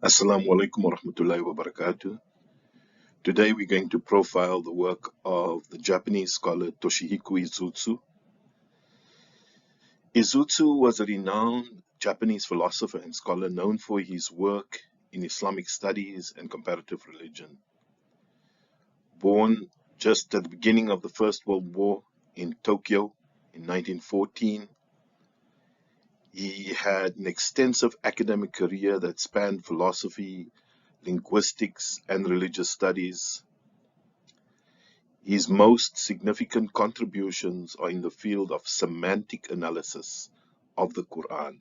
Assalamu alaikum wa rahmatullahi wa barakatuh. Today we're going to profile the work of the Japanese scholar Toshihiko Izutsu. Izutsu was a renowned Japanese philosopher and scholar known for his work in Islamic studies and comparative religion. Born just at the beginning of the First World War in Tokyo in 1914, he had an extensive academic career that spanned philosophy, linguistics, and religious studies. His most significant contributions are in the field of semantic analysis of the Qur'an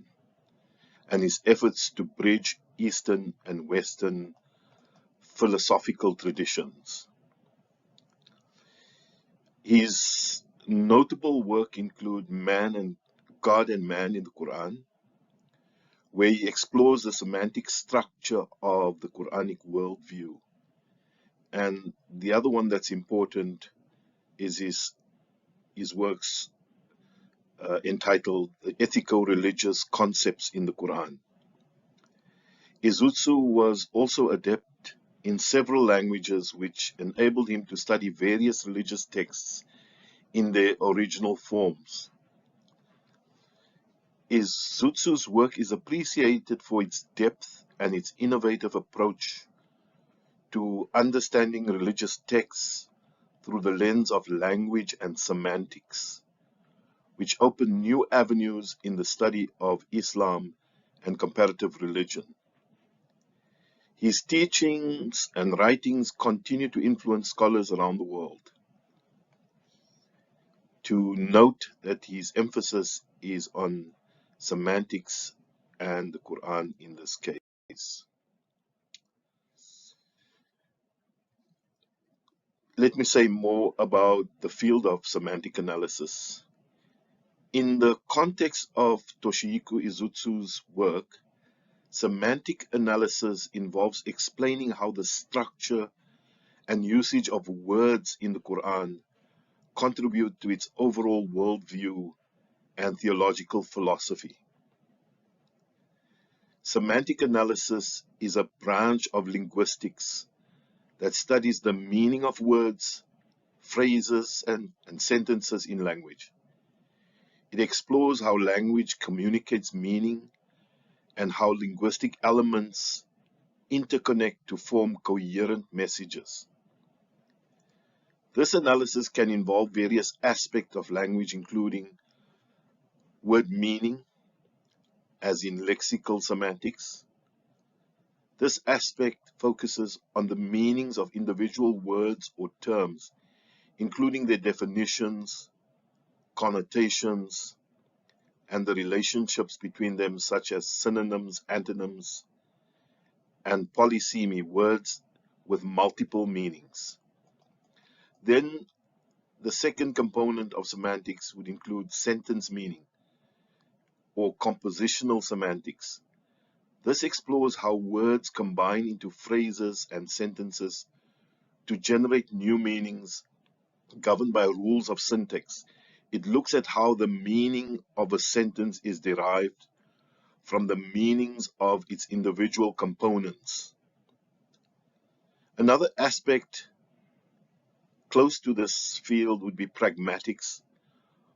and his efforts to bridge Eastern and Western philosophical traditions. His notable work include God and Man in the Qur'an, where he explores the semantic structure of the Quranic worldview. And the other one that's important is his works entitled Ethico-Religious Concepts in the Qur'an. Izutsu was also adept in several languages, which enabled him to study various religious texts in their original forms. Izutsu's work is appreciated for its depth and its innovative approach to understanding religious texts through the lens of language and semantics, which open new avenues in the study of Islam and comparative religion. His teachings and writings continue to influence scholars around the world. To note that his emphasis is on semantics and the Quran in this case. Let me say more about the field of semantic analysis. In the context of Toshihiko Izutsu's work, semantic analysis involves explaining how the structure and usage of words in the Quran contribute to its overall worldview and theological philosophy. Semantic analysis is a branch of linguistics that studies the meaning of words, phrases, and sentences in language. It explores how language communicates meaning and how linguistic elements interconnect to form coherent messages. This analysis can involve various aspects of language, including word meaning, as in lexical semantics. This aspect focuses on the meanings of individual words or terms, including their definitions, connotations, and the relationships between them, such as synonyms, antonyms, and polysemy, words with multiple meanings. Then, the second component of semantics would include sentence meaning, or compositional semantics. This explores how words combine into phrases and sentences to generate new meanings governed by rules of syntax. It looks at how the meaning of a sentence is derived from the meanings of its individual components. Another aspect close to this field would be pragmatics.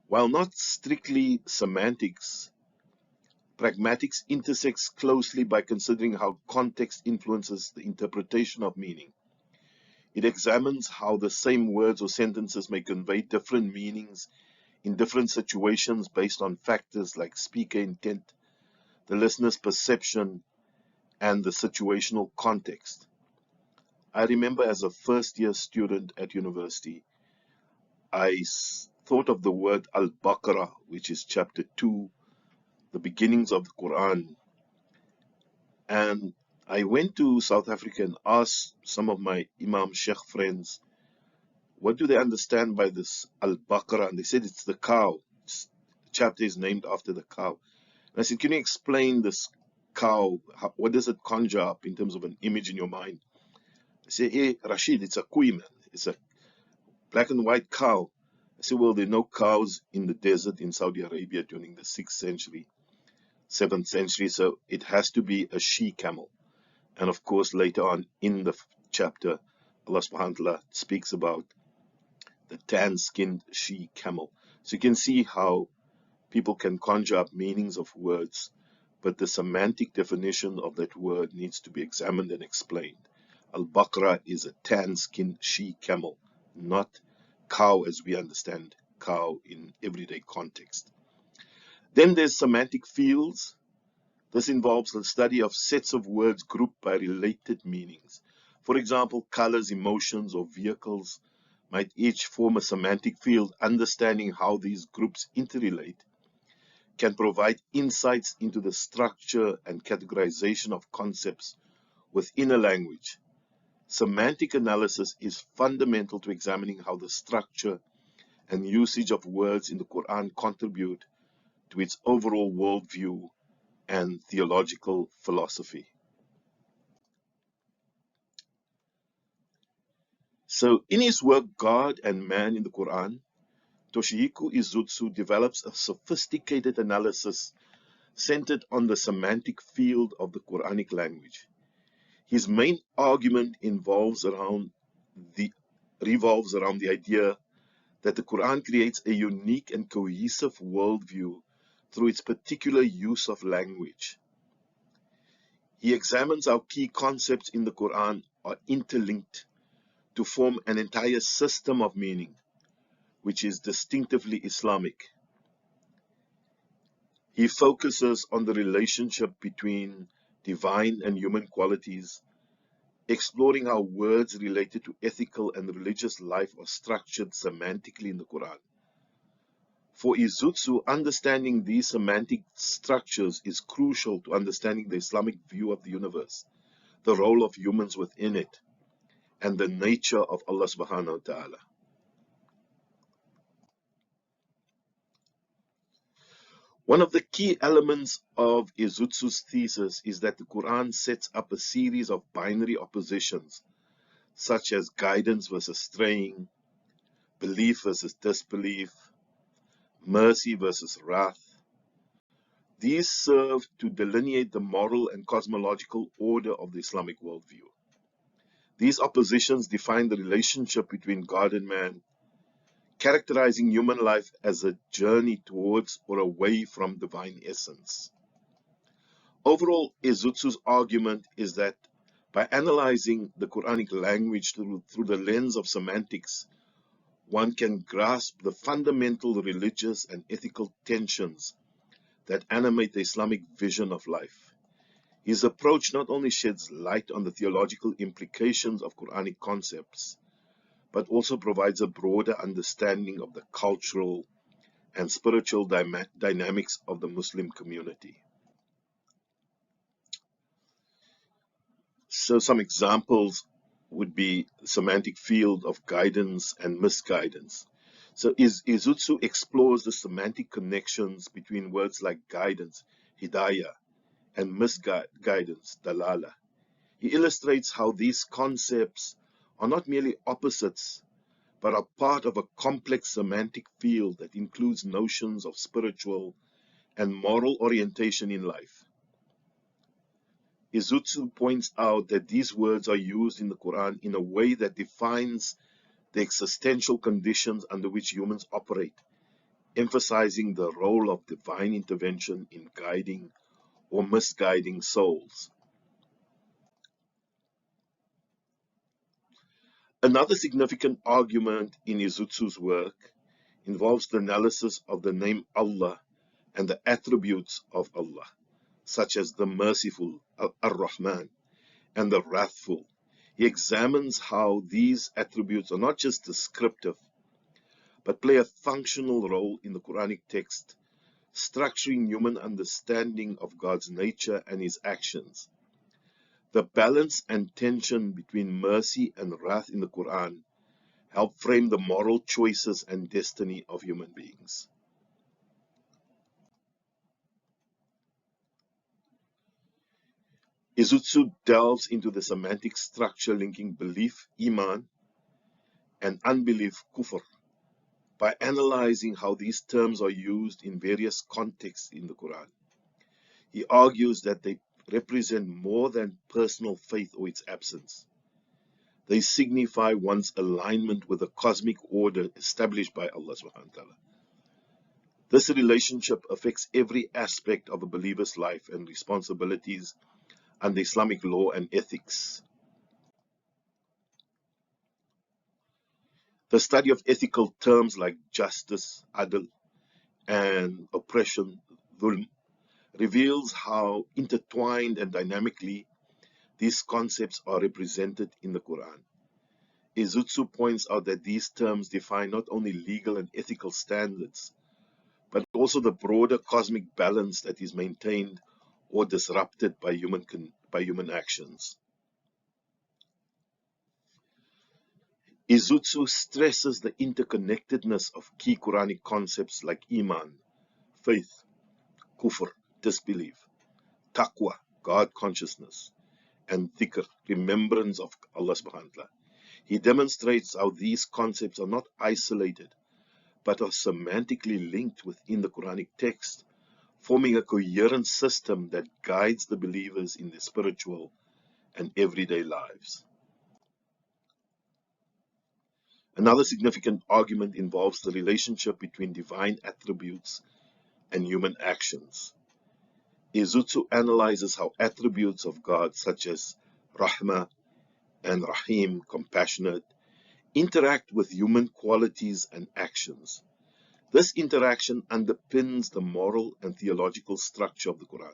While not strictly semantics, pragmatics intersects closely by considering how context influences the interpretation of meaning. It examines how the same words or sentences may convey different meanings in different situations based on factors like speaker intent, the listener's perception, and the situational context. I remember as a first-year student at university, I thought of the word Al-Baqarah, which is chapter 2, the beginnings of the Qur'an. And I went to South Africa and asked some of my Imam Sheikh friends, what do they understand by this Al-Baqarah? And they said it's the cow. The chapter is named after the cow. And I said, can you explain this cow? What does it conjure up in terms of an image in your mind? I said, hey, Rashid, it's a kui, man. It's a black and white cow. I said, well, there are no cows in the desert in Saudi Arabia during the 6th century, 7th century, so it has to be a she-camel. And of course, later on in the chapter, Allah subhanahu wa ta'ala speaks about the tan-skinned she-camel. So you can see how people can conjure up meanings of words, but the semantic definition of that word needs to be examined and explained. Al-Baqarah is a tan-skinned she-camel, not cow as we understand cow in everyday context. Then there's semantic fields. This involves the study of sets of words grouped by related meanings. For example, colors, emotions, or vehicles might each form a semantic field. Understanding how these groups interrelate can provide insights into the structure and categorization of concepts within a language. Semantic analysis is fundamental to examining how the structure and usage of words in the Qur'an contribute to its overall worldview and theological philosophy. So, in his work, God and Man in the Qur'an, Toshihiko Izutsu develops a sophisticated analysis centered on the semantic field of the Quranic language. His main argument revolves around the idea that the Quran creates a unique and cohesive worldview through its particular use of language. He examines how key concepts in the Quran are interlinked to form an entire system of meaning, which is distinctively Islamic. He focuses on the relationship between divine and human qualities, exploring how words related to ethical and religious life are structured semantically in the Quran. For Izutsu, understanding these semantic structures is crucial to understanding the Islamic view of the universe, the role of humans within it, and the nature of Allah subhanahu wa ta'ala. One of the key elements of Izutsu's thesis is that the Quran sets up a series of binary oppositions, such as guidance versus straying, belief versus disbelief, mercy versus wrath. These serve to delineate the moral and cosmological order of the Islamic worldview. These oppositions define the relationship between God and man, characterizing human life as a journey towards or away from divine essence. Overall, Izutsu's argument is that by analyzing the Quranic language through the lens of semantics, one can grasp the fundamental religious and ethical tensions that animate the Islamic vision of life. His approach not only sheds light on the theological implications of Quranic concepts, but also provides a broader understanding of the cultural and spiritual dynamics of the Muslim community. So some examples would be semantic field of guidance and misguidance. So Izutsu explores the semantic connections between words like guidance, hidayah, and misguidance, dalala. He illustrates how these concepts are not merely opposites, but are part of a complex semantic field that includes notions of spiritual and moral orientation in life. Izutsu points out that these words are used in the Quran in a way that defines the existential conditions under which humans operate, emphasizing the role of divine intervention in guiding or misguiding souls. Another significant argument in Izutsu's work involves the analysis of the name Allah and the attributes of Allah, such as the merciful, Ar-Rahman, and the wrathful. He examines how these attributes are not just descriptive, but play a functional role in the Quranic text, structuring human understanding of God's nature and His actions. The balance and tension between mercy and wrath in the Quran help frame the moral choices and destiny of human beings. Izutsu delves into the semantic structure linking belief, iman, and unbelief, kufr, by analyzing how these terms are used in various contexts in the Quran. He argues that they represent more than personal faith or its absence. They signify one's alignment with the cosmic order established by Allah subhanahu wa ta'ala. This relationship affects every aspect of a believer's life and responsibilities under Islamic law and ethics. The study of ethical terms like justice, adl, and oppression, dhulm, reveals how intertwined and dynamically these concepts are represented in the Qur'an. Izutsu points out that these terms define not only legal and ethical standards, but also the broader cosmic balance that is maintained or disrupted by human actions. Izutsu stresses the interconnectedness of key Quranic concepts like Iman, faith, Kufr, disbelief, Taqwa, God consciousness, and Dhikr, remembrance of Allah subhanahu wa ta'ala. He demonstrates how these concepts are not isolated, but are semantically linked within the Quranic text, forming a coherent system that guides the believers in their spiritual and everyday lives. Another significant argument involves the relationship between divine attributes and human actions. Izutsu analyzes how attributes of God such as Rahma and Rahim, compassionate, interact with human qualities and actions. This interaction underpins the moral and theological structure of the Quran,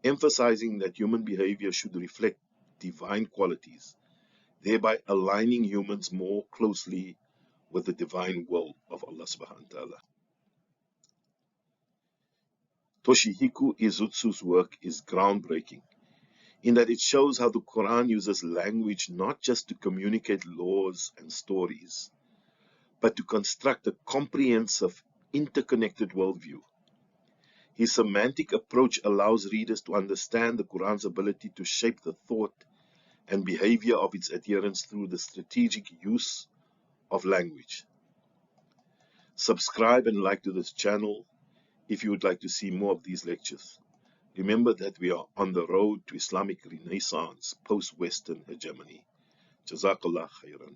emphasizing that human behavior should reflect divine qualities, thereby aligning humans more closely with the divine will of Allah subhanahu wa ta'ala. Toshihiko Izutsu's work is groundbreaking in that it shows how the Quran uses language not just to communicate laws and stories, but to construct a comprehensive, interconnected worldview. His semantic approach allows readers to understand the Quran's ability to shape the thought and behavior of its adherents through the strategic use of language. Subscribe and like to this channel if you would like to see more of these lectures. Remember that we are on the road to Islamic Renaissance post-Western hegemony. Jazakallah khairan.